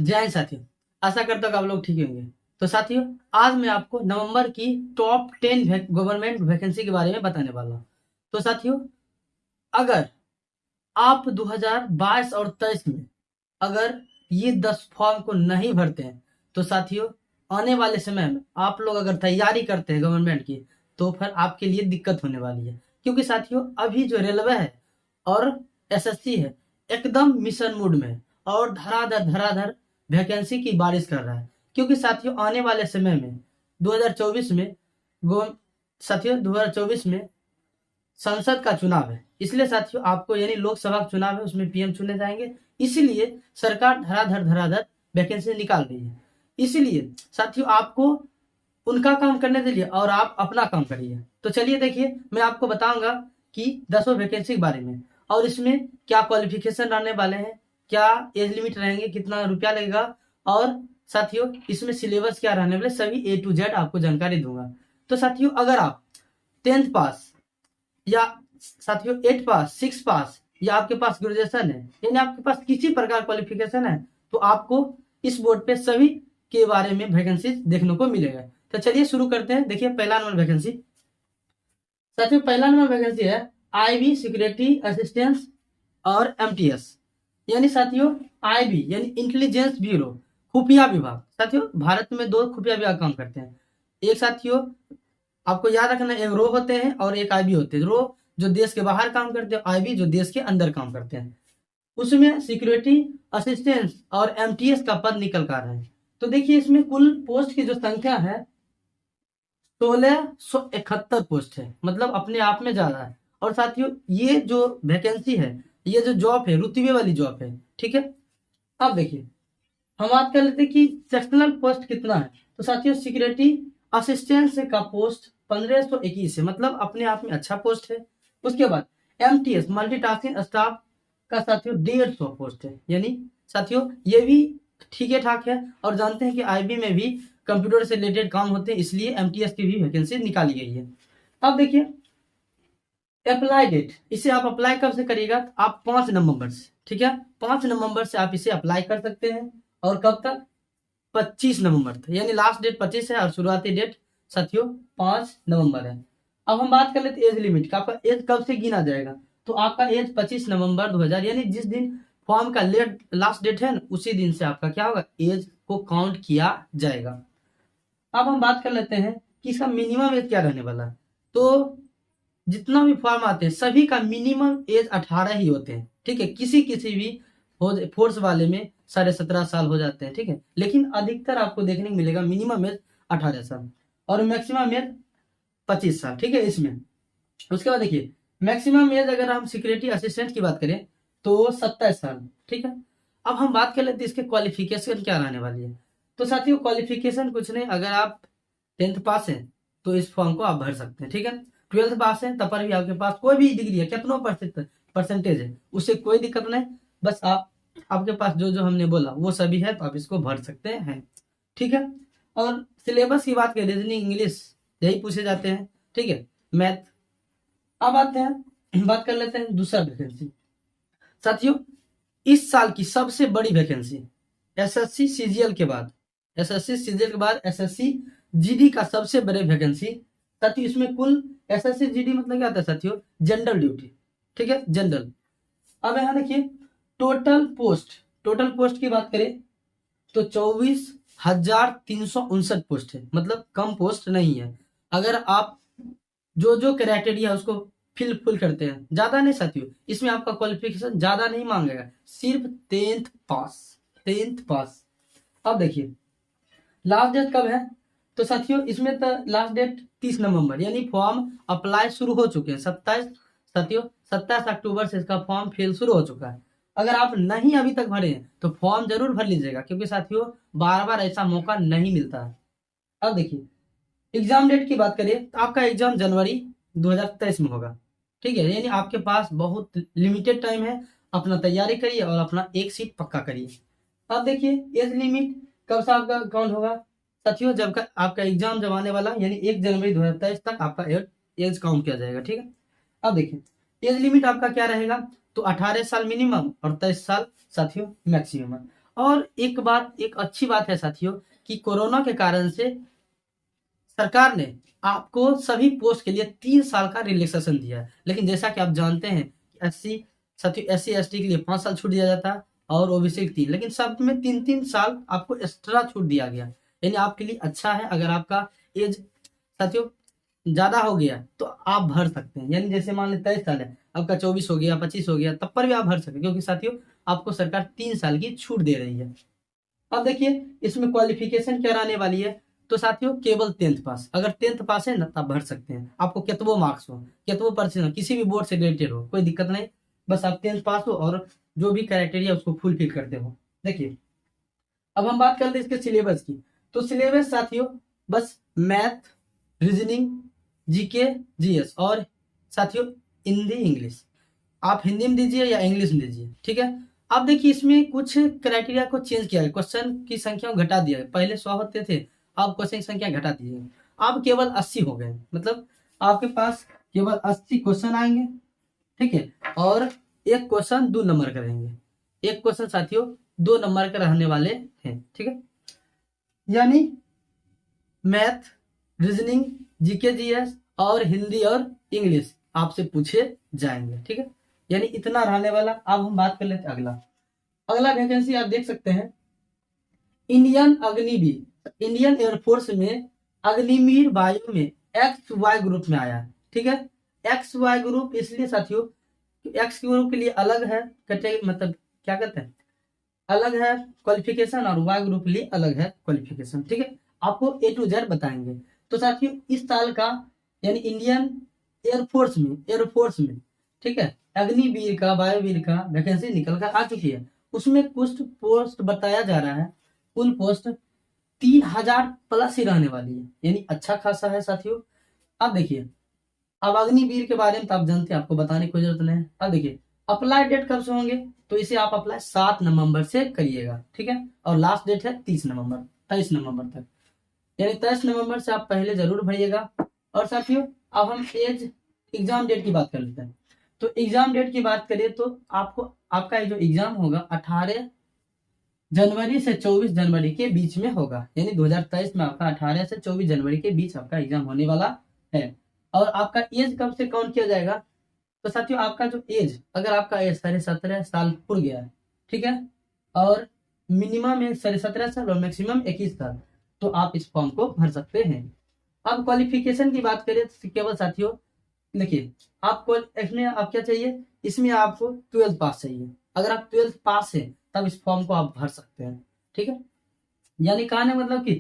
जय हिंद साथियों, आशा करता हूँ कि आप लोग ठीक होंगे। तो साथियों, आज मैं आपको नवंबर की टॉप 10 गवर्नमेंट वैकेंसी के बारे में बताने वाला हूँ। तो साथियों, अगर आप 2022 और 23 में अगर ये 10 फॉर्म को नहीं भरते हैं तो साथियों, आने वाले समय में आप लोग अगर तैयारी करते हैं गवर्नमेंट की तो फिर आपके लिए दिक्कत होने वाली है। क्योंकि साथियों, अभी जो रेलवे है और एसएससी है एकदम मिशन मोड में है और धराधर वैकेंसी की बारिश कर रहा है। क्योंकि साथियों, आने वाले समय में 2024 में गो साथियों 2024 में संसद का चुनाव है। इसलिए साथियों, आपको यानी लोकसभा का चुनाव है, उसमें पीएम चुने जाएंगे। इसीलिए सरकार धराधर वैकेंसी निकाल रही है। इसीलिए साथियों, आपको उनका काम करने दीजिए और आप अपना काम करिए। तो चलिए देखिए, मैं आपको बताऊंगा कि 10 वैकेंसी के बारे में और इसमें क्या क्वालिफिकेशन रहने वाले हैं, क्या एज लिमिट रहेंगे, कितना रुपया लगेगा और साथियों इसमें सिलेबस क्या रहने वाले, सभी A to Z आपको जानकारी दूंगा। तो साथियों, अगर आप 10th पास या साथियों 8 पास, 6 पास या आपके पास ग्रेजुएशन है, यानी आपके पास किसी प्रकार क्वालिफिकेशन है, तो आपको इस बोर्ड पे सभी के बारे में वैकेंसी देखने को मिलेगा। तो चलिए शुरू करते हैं। देखिए, पहला नंबर वैकेंसी साथियों, पहला नंबर वैकेंसी है आईबी सिक्योरिटी असिस्टेंस और एमटीएस, यानी साथियों आईबी यानी इंटेलिजेंस ब्यूरो, खुफिया विभाग। साथियों, भारत में 2 खुफिया विभाग काम करते हैं। एक साथियों आपको याद रखना, एक रो होते हैं और एक आईबी होते हैं। रो जो देश के बाहर काम करते हैं, आईबी जो देश के अंदर काम करते हैं। उसमें सिक्योरिटी असिस्टेंस और एमटीएस का पद निकल कर रहा है। तो देखिए, इसमें कुल पोस्ट की जो संख्या है 1671 पोस्ट है, मतलब अपने आप में ज्यादा है। और साथियों, ये जो वैकेंसी है, ये जो जॉब है रुतबे वाली जॉब है, ठीक है। अब देखिए, हम बात कर लेते हैं कि सेक्शनल पोस्ट कितना है। तो साथियों, सिक्योरिटी असिस्टेंट का पोस्ट 1521 है, मतलब अपने आप में अच्छा पोस्ट है। उसके बाद एमटीएस मल्टीटास्किंग स्टाफ का साथियों 150 पोस्ट है, यानी साथियों ये भी ठीक ठाक है। और जानते हैं कि आईबी में भी कंप्यूटर से रिलेटेड काम होते हैं, इसलिए एमटीएस की भी वैकेंसी निकाली गई है। अब देखिए, अप्लाई डेट, इसे आप अप्लाई कब से करिएगा, आप 5 नवंबर से, ठीक है, 5 नवंबर से आप इसे अप्लाई कर सकते हैं। और कब तक, 25 नवंबर तक, यानी लास्ट डेट 25 है और शुरुआती डेट साथियों 5 नवंबर है। अब हम बात कर लेते हैं एज लिमिट का, आपका एज कब से गिना जाएगा। तो आपका एज 25 नवंबर 2000, यानी जिस दिन फॉर्म का लास्ट डेट है ना, उसी दिन से आपका क्या होगा, एज को काउंट किया जाएगा। अब हम बात कर लेते हैं कि इसका मिनिमम एज क्या रहने वाला है। तो जितना भी फॉर्म आते हैं सभी का मिनिमम एज 18 ही होते हैं, ठीक है। किसी किसी भी फोर्स वाले में 17.5 साल हो जाते हैं, ठीक है, लेकिन अधिकतर आपको देखने को मिलेगा मिनिमम एज 18 साल और मैक्सिमम एज 25 साल, ठीक है इसमें। उसके बाद देखिए, मैक्सिमम एज अगर हम सिक्योरिटी असिस्टेंट की बात करें तो 27 साल, ठीक है। अब हम बात कर लेते हैं इसके क्वालिफिकेशन क्या रहने वाली है। तो साथियों, क्वालिफिकेशन कुछ नहीं, अगर आप 10th पास हैं तो इस फॉर्म को आप भर सकते हैं, ठीक है। 12th पास है तब पर भी आपके पास कोई भी डिग्री है, कितना परसेंटेज है, उससे कोई दिक्कत नहीं। बस आपके पास जो जो हमने बोला वो सभी है, तो आप इसको भर सकते हैं, ठीक है। और सिलेबस की बात करें, रीजनिंग, इंग्लिश यही पूछे जाते हैं, ठीक है, मैथ। अब आते हैं, बात कर लेते हैं दूसरा वैकेंसी। साथियों, इस साल की सबसे बड़ी वैकेंसी एसएससी सीजीएल के बाद, एसएससी जीडी का सबसे बड़े वैकेंसी। साथियों, इसमें कुल एसएससी जीडी मतलब क्या होता है साथियों, जनरल ड्यूटी, ठीक है, जनरल। अब यहाँ देखिए, टोटल पोस्ट की बात करें तो 24,359 पोस्ट है, मतलब कम पोस्ट नहीं है। अगर आप जो जो क्राइटेरिया उसको फुल करते हैं, ज्यादा नहीं साथियों, इसमें आपका क्वालिफिकेशन ज्यादा नहीं मांगेगा, सिर्फ 10th पास। अब देखिए, लास्ट डेट कब है। तो साथियों, इसमें तो लास्ट डेट 30 नवंबर, यानी फॉर्म अप्लाई शुरू हो चुके हैं। 27 अक्टूबर से इसका फॉर्म फिल शुरू हो चुका है। अगर आप नहीं अभी तक भरे हैं तो फॉर्म जरूर भर लीजिएगा, क्योंकि साथियों बार बार ऐसा मौका नहीं मिलता है। अब देखिए, एग्जाम डेट की बात करिए तो आपका एग्जाम जनवरी 2023 में होगा, ठीक है, यानी आपके पास बहुत लिमिटेड टाइम है। अपना तैयारी करिए और अपना एक सीट पक्का करिए। अब देखिए, एज लिमिट कब से आपका काउंट होगा साथियों, जब का आपका एग्जाम जब आने वाला, यानी 1 जनवरी 2023 तक आपका एज काउंट किया जाएगा, ठीक है। अब देखिए, एज लिमिट आपका क्या रहेगा, तो 18 साल मिनिमम और 23 साल साथियों मैक्सिमम है। और एक अच्छी बात है साथियों कि कोरोना के कारण से सरकार ने आपको सभी पोस्ट के लिए 3 साल का रिलैक्सेशन दिया है। लेकिन जैसा कि आप जानते हैं कि एससी एसटी के लिए 5 साल छूट दिया जाता है और ओबीसी के 3, लेकिन सब में 3-3 साल आपको एक्स्ट्रा छूट दिया गया, यानी आपके लिए अच्छा है। अगर आपका एज साथियों ज्यादा हो गया तो आप भर सकते हैं, यानी जैसे मान लें 23 साल है, आपका 24 हो गया, 25 हो गया, तब पर भी आप भर सकते हैं, क्योंकि साथियों आपको सरकार 3 साल की छूट दे रही है। अब देखिए इसमें क्वालिफिकेशन क्या रहने वाली है, तो साथियों केवल 10th पास, अगर 10th पास है ना तब भर सकते हैं। आपको कितवो मार्क्स हो, कितवो परसेंट हो, किसी भी बोर्ड से रिलेटेड हो, कोई दिक्कत नहीं, बस आप 10th पास हो और जो भी क्राइटेरिया उसको फुलफिल करते हो। देखिए अब हम बात करते हैं इसके सिलेबस की। तो सिलेबस साथियों बस मैथ, रीजनिंग, जीके, जीएस और साथियों हिंदी इंग्लिश। आप हिंदी में दीजिए या इंग्लिश में दीजिए, ठीक है। अब देखिए इसमें कुछ क्राइटेरिया को चेंज किया है, क्वेश्चन की संख्या घटा दिया है, पहले 100 होते थे, अब क्वेश्चन की संख्या घटा दी है, अब केवल 80 हो गए, मतलब आपके पास केवल 80 क्वेश्चन आएंगे, ठीक है। और एक क्वेश्चन 2 नंबर का रहेंगे, एक क्वेश्चन साथियों 2 नंबर का रहने वाले हैं, ठीक है। यानी मैथ, रीजनिंग, जीके, जीएस और हिंदी और इंग्लिश आपसे पूछे जाएंगे, ठीक है। यानी इतना रहने वाला। अब हम बात कर लेते हैं अगला वैकेंसी आप देख सकते हैं इंडियन एयरफोर्स में अग्निवीर वायु में XY ग्रुप में आया है, ठीक है। XY ग्रुप इसलिए साथियों एक्स ग्रुप के लिए अलग है कैटेगरी, मतलब क्या कहते हैं, अलग है क्वालिफिकेशन, और वाई ग्रुप के लिए अलग है क्वालिफिकेशन, ठीक है। आपको A to Z बताएंगे। तो साथियों इस साल का यानी इंडियन एयरफोर्स में ठीक है अग्निवीर का वायुवीर का वैकेंसी निकल कर आ चुकी है। उसमें कुछ पोस्ट बताया जा रहा है, कुल पोस्ट 3000 प्लस ही रहने वाली है, यानी अच्छा खासा है साथियों। अब देखिए अब अग्निवीर के बारे में तो आप जानते हैं, आपको बताने की जरूरत नहीं है। अब देखिए अप्लाई डेट कब से होंगे, तो इसे आप अप्लाई 7 नवंबर से करिएगा, ठीक है। और लास्ट डेट है 23 नवंबर तक, यानी 23 नवंबर से आप पहले जरूर भरिएगा। और साथियों अब हम एग्जाम डेट की बात कर लेते हैं। तो एग्जाम डेट की बात करें तो आपका जो एग्जाम होगा 18 जनवरी से 24 जनवरी के बीच में होगा, यानी 2023 में आपका 18 से 24 जनवरी के बीच आपका एग्जाम होने वाला है। और आपका एज कब से काउंट किया जाएगा, तो साथियों आपका जो एज, अगर आपका एज 17.5 साल पूरा गया है, ठीक है, और मिनिमम एज 17.5 साल और मैक्सिमम 21 साल, तो आप इस फॉर्म को भर सकते हैं। अब क्वालिफिकेशन की बात करें तो केवल साथियों देखिए आपको इसमें आप क्या चाहिए, इसमें आपको 12th पास चाहिए। अगर आप 12th पास है तब इस फॉर्म को आप भर सकते हैं, ठीक है। यानी कहने मतलब कि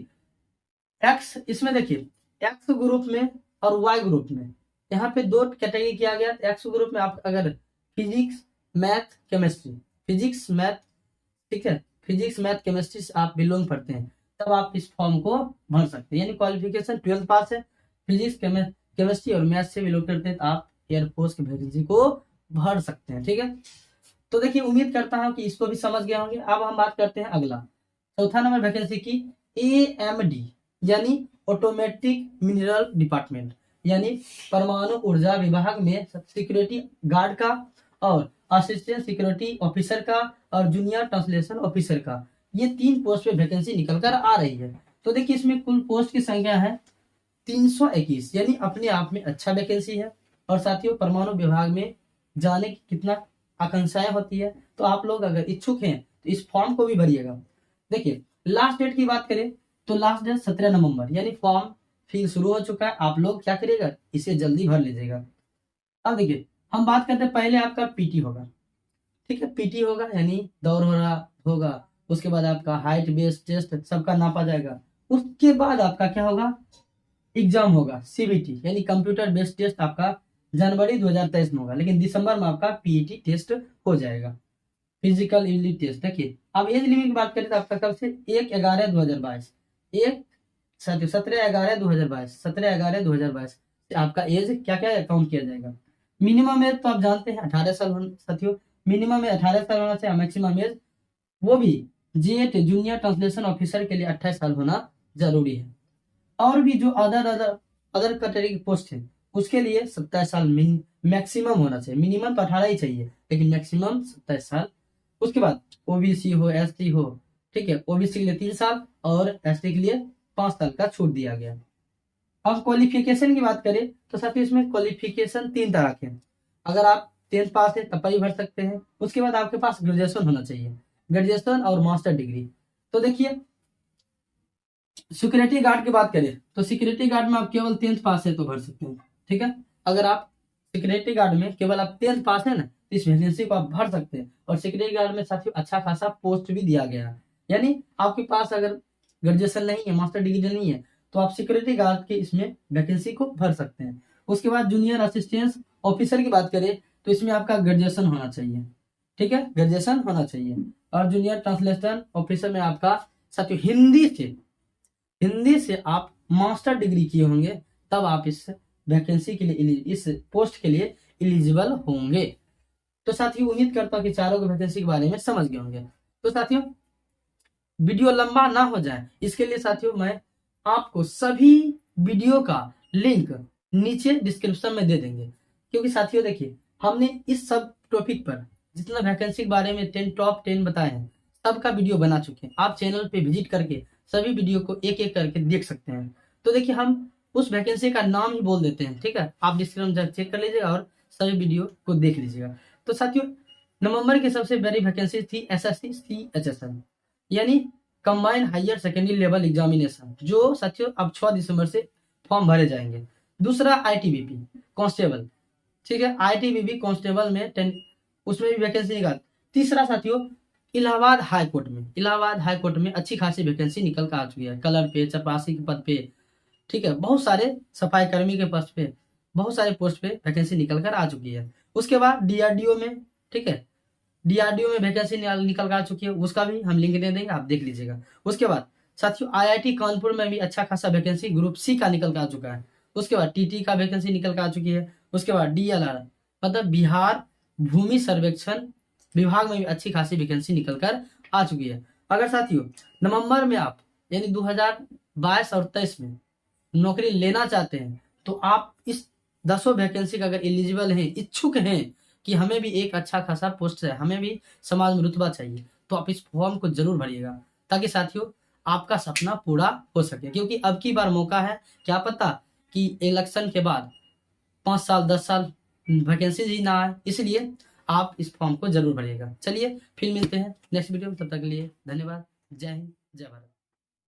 एक्स इसमें देखिए एक्स ग्रुप में और वाई ग्रुप में यहाँ पे 2 कैटेगरी किया गया। एक्स ग्रुप में आप अगर फिजिक्स मैथ केमिस्ट्री ठीक है, फिजिक्स मैथ केमिस्ट्री से आप बिलोंग करते हैं, तब आप इस फॉर्म को भर सकते हैं। यानी क्वालिफिकेशन 12th पास है, फिजिक्स केमिस्ट्री और मैथ से बिलोंग करते हैं, तो आप एयरफोर्स की वैकेंसी को भर सकते हैं, ठीक है। तो देखिए उम्मीद करता हूं कि इसको भी समझ गए होंगे। अब हम बात करते हैं अगला चौथा नंबर वैकेंसी की AMD यानी ऑटोमेटिक मिनरल डिपार्टमेंट, यानी परमाणु ऊर्जा विभाग में सिक्योरिटी गार्ड का और असिस्टेंट सिक्योरिटी ऑफिसर का और जूनियर ट्रांसलेशन ऑफिसर का, ये 3 पोस्ट पे वैकेंसी निकल कर आ रही है। तो देखिए इसमें कुल पोस्ट की संख्या है 321, यानी अपने आप में अच्छा वैकेंसी है। और साथियों परमाणु विभाग में जाने की कितना आकांक्षाएं होती है, तो आप लोग अगर इच्छुक हैं तो इस फॉर्म को भी भरिएगा। देखिए लास्ट डेट की बात करें तो लास्ट डेट 17 नवंबर, यानी फॉर्म फिल शुरू हो चुका है। आप लोग क्या करिएगा, इसे जल्दी भर लीजिएगा। अब देखिए हम बात करते हैं, पहले आपका पीटी होगा, ठीक है, पीटी होगा यानी दौड़ हो रहा होगा, उसके बाद आपका हाइट बेस्ड टेस्ट सबका नापा जाएगा, उसके बाद आपका क्या होगा, एग्जाम होगा सीबीटी यानी कंप्यूटर बेस्ड टेस्ट आपका जनवरी 2023 में होगा, लेकिन दिसंबर में आपका पीईटी टेस्ट हो जाएगा, फिजिकल एबिलिटी टेस्ट। देखिए अब एज लिमिट की बात करें तो आपका कब से 1/11/2022 17/11/2022 से आपका एज क्या क्या काउंट किया जाएगा। मिनिमम एज तो आप जानते हैं 18 साल साथियों, मिनिमम एज 18 साल होना चाहिए, मैक्सिमम एज वो भी जेट जूनियर ट्रांसलेशन ऑफिसर के लिए 28 साल होना जरूरी है। और भी जो अदर कैटेगरी पोस्ट है उसके लिए 27 साल मैक्सिमम होना चाहिए, मिनिमम तो 18 ही चाहिए लेकिन मैक्सिमम 27 साल। उसके बाद ओबीसी हो, एसटी हो, ठीक है। ओबीसी के लिए 3 साल और एसटी के लिए 5 साल का छूट दिया गया। अब क्वालिफिकेशन की बात करें तो साथियों इसमें क्वालिफिकेशन 3 तरह के हैं। अगर आप 10th पास है तब भी भर सकते हैं। उसके बाद आपके पास ग्रेजुएशन होना चाहिए, ग्रेजुएशन और मास्टर डिग्री। तो देखिए सिक्योरिटी गार्ड की बात करें तो सिक्योरिटी गार्ड में आप केवल 10th पास है तो भर सकते हैं, ठीक है। अगर आप सिक्योरिटी गार्ड में केवल आप 10th पास है ना, तो इस वैकेंसी को आप भर सकते हैं। और सिक्योरिटी गार्ड में साथियों अच्छा खासा पोस्ट भी दिया गया है, यानी आपके पास अगर ग्रेजुएशन नहीं है, मास्टर डिग्री नहीं है, तो आप सिक्योरिटी गार्ड के इसमें वैकेंसी को भर सकते हैं। उसके बाद जूनियर असिस्टेंस ऑफिसर की बात करें तो इसमें आपका ग्रेजुएशन होना चाहिए, ठीक है, ग्रेजुएशन होना चाहिए। और जूनियर ट्रांसलेशन ऑफिसर में आपका साथियों हिंदी से आप मास्टर डिग्री किए होंगे, तब आप इस वैकेंसी के लिए, इस पोस्ट के लिए एलिजिबल होंगे। तो साथियों उम्मीद करता हूँ कि चारों के वैकेंसी के बारे में समझ गए होंगे। तो साथियों वीडियो लंबा ना हो जाए इसके लिए साथियों मैं आपको सभी वीडियो का लिंक नीचे डिस्क्रिप्शन में दे देंगे, क्योंकि साथियों देखिए हमने इस सब टॉपिक पर जितना वैकेंसी के बारे में टॉप 10 बताए हैं सबका वीडियो बना चुके हैं। आप चैनल पे विजिट करके सभी वीडियो को एक एक करके देख सकते हैं। तो देखिए हम उस वैकेंसी का नाम ही बोल देते हैं, ठीक है। आप डिस्क्रिप्शन चेक कर लीजिएगा और सभी वीडियो को देख लीजिएगा। तो साथियों नवंबर की सबसे बड़ी वैकेंसी थी SSC CHSL, यानी combined higher secondary level examination, जो साथियों अब 6 दिसंबर से फॉर्म भरे जाएंगे। दूसरा ITBP कांस्टेबल, ठीक है, ITBP कांस्टेबल में 10 उसमें भी वैकेंसी निकाल। तीसरा साथियों इलाहाबाद हाई कोर्ट में अच्छी खासी वैकेंसी निकल कर आ चुकी है, कलर पे, चपरासी के पद पे, ठीक है, बहुत सारे सफाई कर्मी के पद पे, बहुत सारे पोस्ट पे वैकेंसी निकल कर आ चुकी है। उसके बाद DRDO में, ठीक है, DRDO में वैकेंसी निकल कर आ चुकी है, उसका भी हम लिंक दे देंगे, आप देख लीजिएगा। उसके बाद साथियों IIT कानपुर में भी अच्छा खासा वैकेंसी ग्रुप C का निकल कर आ चुका है। उसके बाद TT का वैकेंसी निकल कर आ चुकी है। उसके बाद DLR मतलब बिहार भूमि सर्वेक्षण विभाग में भी अच्छी खासी वैकेंसी निकल कर आ चुकी है। अगर साथियों नवंबर में आप यानी 2022 और 23 में नौकरी लेना चाहते हैं तो आप इस 10 वैकेंसी का अगर एलिजिबल हैं, इच्छुक हैं कि हमें भी एक अच्छा खासा पोस्ट है, हमें भी समाज में रुतबा चाहिए, तो आप इस फॉर्म को जरूर भरिएगा, ताकि साथियों आपका सपना पूरा हो सके। क्योंकि अब की बार मौका है, क्या पता कि इलेक्शन के बाद 5 साल 10 साल वैकेंसी ही ना आए, इसलिए आप इस फॉर्म को जरूर भरिएगा। चलिए फिर मिलते हैं नेक्स्ट वीडियो में, तब तक के लिए धन्यवाद। जय हिंद, जय भारत।